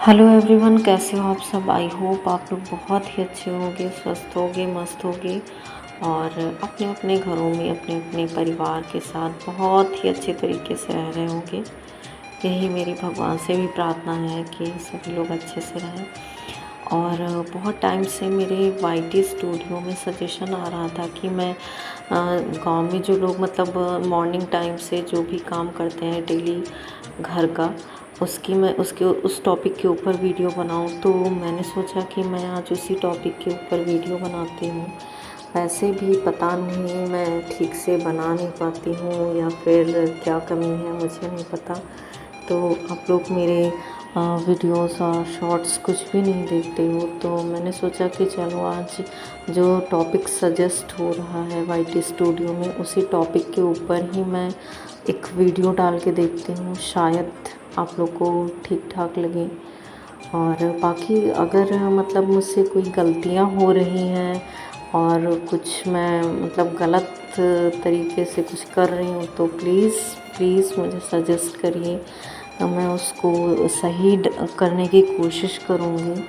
Hello everyone, कैसे हो आप सब। आई होप आप लोग बहुत ही अच्छे होंगे, स्वस्थ होंगे, मस्त होंगे और अपने अपने घरों में अपने अपने परिवार के साथ बहुत ही अच्छे तरीके से रह रहे होंगे। यही मेरी भगवान से भी प्रार्थना है कि सभी लोग अच्छे से रहें। और बहुत टाइम से मेरे वाईटी स्टूडियो में सजेशन आ रहा था कि मैं गांव में जो लोग मतलब मॉर्निंग टाइम से जो भी काम करते हैं डेली घर का, उसकी मैं उसके उस टॉपिक के ऊपर वीडियो बनाऊं। तो मैंने सोचा कि मैं आज उसी टॉपिक के ऊपर वीडियो बनाती हूँ। वैसे भी पता नहीं मैं ठीक से बना नहीं पाती हूँ या फिर क्या कमी है, मुझे नहीं पता। तो आप लोग मेरे वीडियोस और शॉर्ट्स कुछ भी नहीं देखते हो, तो मैंने सोचा कि चलो आज जो टॉपिक सजेस्ट हो रहा है वाईटी स्टूडियो में, उसी टॉपिक के ऊपर ही मैं एक वीडियो डाल के देखती हूँ। शायद आप लोग को ठीक ठाक लगे। और बाकी अगर मतलब मुझसे कोई गलतियाँ हो रही हैं और कुछ मैं मतलब गलत तरीके से कुछ कर रही हूँ, तो प्लीज़ मुझे सजेस्ट करिए। मैं उसको सही करने की कोशिश करूँगी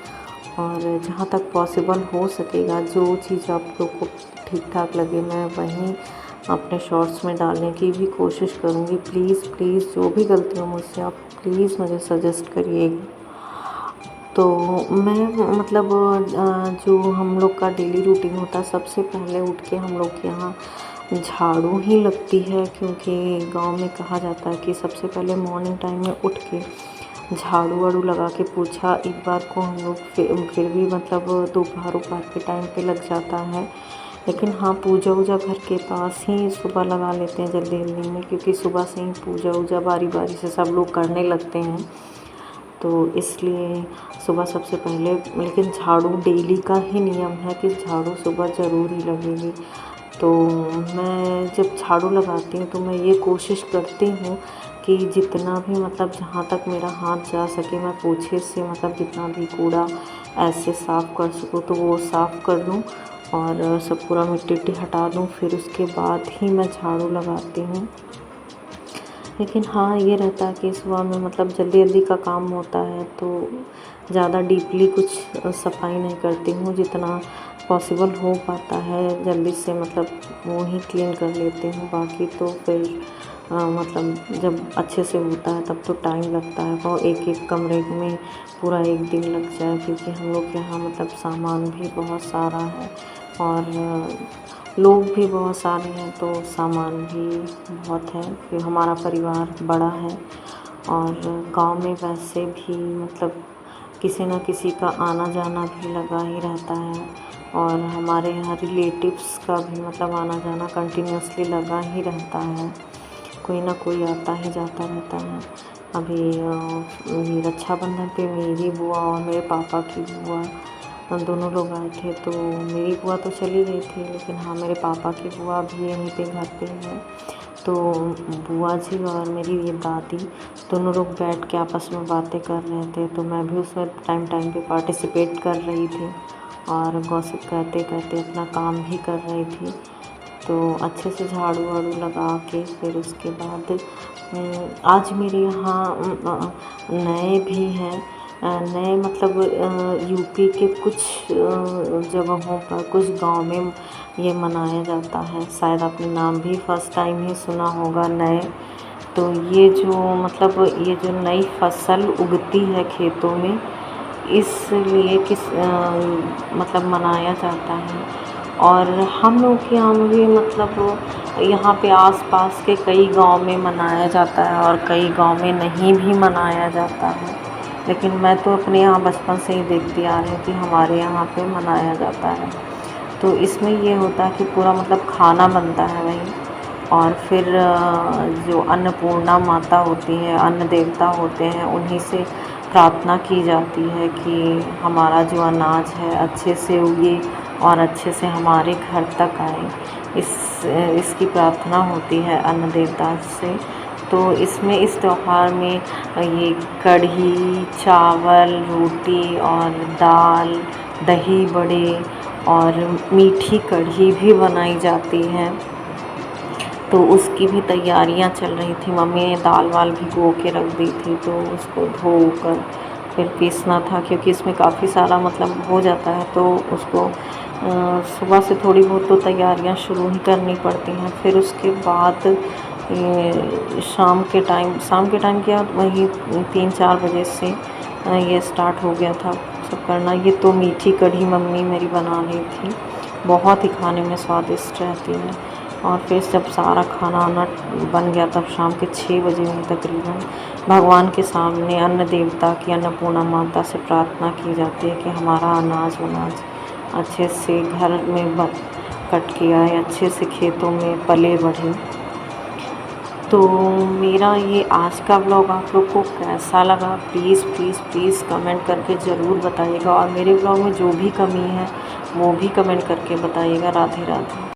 और जहाँ तक पॉसिबल हो सकेगा जो चीज़ आप लोग को ठीक ठाक लगे मैं वहीं अपने शॉर्ट्स में डालने की भी कोशिश करूँगी। प्लीज़ जो भी गलती हो मुझसे आप प्लीज़ मुझे सजेस्ट करिए। तो मैं मतलब जो हम लोग का डेली रूटीन होता है, सबसे पहले उठ के हम लोग के यहाँ झाड़ू ही लगती है, क्योंकि गांव में कहा जाता है कि सबसे पहले मॉर्निंग टाइम में उठ के झाड़ू वाड़ू लगा के पोछा एक बार को हम लोग फिर भी मतलब दोपहर के टाइम पे लग जाता है। लेकिन हाँ, पूजा वूजा घर के पास ही सुबह लगा लेते हैं जल्दी जल्दी में, क्योंकि सुबह से ही पूजा वूजा बारी बारी से सब लोग करने लगते हैं, तो इसलिए सुबह सबसे पहले। लेकिन झाड़ू डेली का ही नियम है कि झाड़ू सुबह ज़रूर ही लगेगी। तो मैं जब झाड़ू लगाती हूँ तो मैं ये कोशिश करती हूँ कि जितना भी मतलब जहाँ तक मेरा हाथ जा सके मैं पोछे से मतलब जितना भी कूड़ा ऐसे साफ़ कर सकूँ तो वो साफ़ कर लूँ और सब पूरा मिट्टी उट्टी हटा दूँ, फिर उसके बाद ही मैं झाड़ू लगाती हूँ। लेकिन हाँ, ये रहता है कि सुबह में मतलब जल्दी जल्दी का काम होता है, तो ज़्यादा डीपली कुछ सफाई नहीं करती हूँ। जितना पॉसिबल हो पाता है जल्दी से मतलब वो ही क्लीन कर लेती हूँ। बाकी तो फिर मतलब जब अच्छे से होता है तब तो टाइम लगता है, और एक एक कमरे में पूरा एक दिन लग जाए, क्योंकि हम लोग के यहाँ मतलब सामान भी बहुत सारा है और लोग भी बहुत सारे हैं, तो सामान भी बहुत है कि हमारा परिवार बड़ा है। और गांव में वैसे भी मतलब किसी न किसी का आना जाना भी लगा ही रहता है, और हमारे यहाँ रिलेटिव्स का भी मतलब आना जाना कंटिन्यूसली लगा ही रहता है। कोई ना कोई आता ही जाता रहता है। अभी रक्षाबंधन पे मेरी बुआ और मेरे पापा की बुआ हम दोनों लोग आए थे, तो मेरी बुआ तो चली गई थी, लेकिन हाँ, मेरे पापा की बुआ भी यहीं पे घर पे है। तो बुआ जी और मेरी ये दादी दोनों लोग बैठ के आपस में बातें कर रहे थे, तो मैं भी उसमें टाइम पे पार्टिसिपेट कर रही थी और गॉसिप करते करते अपना काम भी कर रही थी। तो अच्छे से झाड़ू वाड़ू लगा के फिर उसके बाद आज मेरे यहाँ नए भी हैं। नए मतलब यूपी के कुछ जगहों पर कुछ गांव में ये मनाया जाता है। शायद आपने नाम भी फर्स्ट टाइम ही सुना होगा, नए। तो ये जो मतलब ये जो नई फसल उगती है खेतों में, इसलिए मतलब मनाया जाता है। और हम लोग के यहाँ भी मतलब यहाँ पे आसपास के कई गांव में मनाया जाता है और कई गांव में नहीं भी मनाया जाता है। लेकिन मैं तो अपने यहाँ बचपन से ही देखती आ रही हूँ कि हमारे यहाँ पे मनाया जाता है। तो इसमें ये होता है कि पूरा मतलब खाना बनता है वहीं, और फिर जो अन्नपूर्णा माता होती है, अन्न देवता होते हैं, उन्हीं से प्रार्थना की जाती है कि हमारा जो अनाज है अच्छे से उगे और अच्छे से हमारे घर तक आए। इसकी प्रार्थना होती है अन्न देवता से। तो इसमें इस त्यौहार में ये कढ़ी, चावल, रोटी और दाल, दही बड़े और मीठी कढ़ी भी बनाई जाती है। तो उसकी भी तैयारियां चल रही थी। मम्मी ने दाल वाल भिगो के रख दी थी, तो उसको धो कर फिर पीसना था, क्योंकि इसमें काफ़ी सारा मतलब हो जाता है, तो उसको सुबह से थोड़ी बहुत तो तैयारियां शुरू ही करनी पड़ती हैं। फिर उसके बाद ये शाम के टाइम क्या वही 3-4 बजे से ये स्टार्ट हो गया था सब करना। ये तो मीठी कढ़ी मम्मी मेरी बना रही थी, बहुत ही खाने में स्वादिष्ट रहती है। और फिर जब सारा खाना वाना बन गया तब शाम के 6 बजे में तकरीबन भगवान के सामने अन्न देवता की अन्नपूर्णा माता से प्रार्थना की जाती है कि हमारा अनाज वनाज अच्छे से घर में कट के आए, अच्छे से खेतों में पले बढ़े। तो मेरा ये आज का व्लॉग आप लोग को कैसा लगा, प्लीज़ प्लीज़ प्लीज़ कमेंट करके ज़रूर बताइएगा, और मेरे व्लॉग में जो भी कमी है वो भी कमेंट करके बताइएगा। राधे राधे।